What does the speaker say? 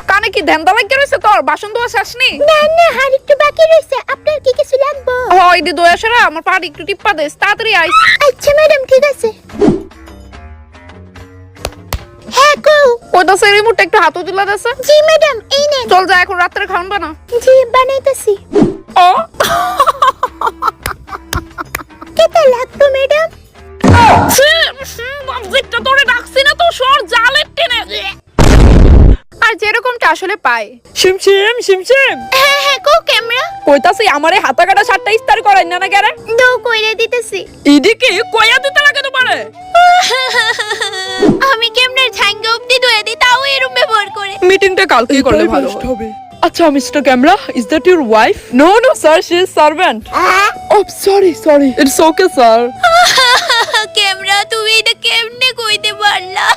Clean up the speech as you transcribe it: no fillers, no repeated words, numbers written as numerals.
কানে কি ধ্যানদা লাগিয়ে রয়েছে তোর? বাসন ধোয়া শেষ নেই? না না, আর একটু বাকি রয়েছে। আপনার কি কিছু লাগবে? হয় দি দয়া সেরা আমার পাড়ি একটু টিপ্পা দেস, তাড়াতাড়ি আইস। আচ্ছা ম্যাডাম, ঠিক আছে। হ্যাঁ কো ওইটা সে রিমোটটা একটু হাতে তুলে দেছে। জি ম্যাডাম, এই নেন। চল যা, এখন রাত্রে খাওন বানা। জি বানাইতেছি। ও কেতে লাগবে ম্যাডাম? বাবজিটা তোরে ডাকছি না তো, সর জালের টেনে। আর যেরকমটা আসলে পায়। শিমশিম শিমশিম, হ্যাঁ হ্যাঁ কো ক্যামেরা কইতাছি আমারে হাতা কাটা শার্টটা ইস্তার করাই না না গেরে। দো কইরে দিতেছি। ইদিকে কইয়া দিতে লাগে তোমারে। আমি ক্যামেরার ছাঙ্গা অবধি ধুয়ে দিই, তাও এরকম ব্যবহার করে। মিটিংটা কালকে করলে ভালো হবে। আচ্ছা mister camera, is that your wife? No no sir, she is servant. Oh sorry, it's okay sir. Camera, তুমি এটা কেমনে কইতে পারলা?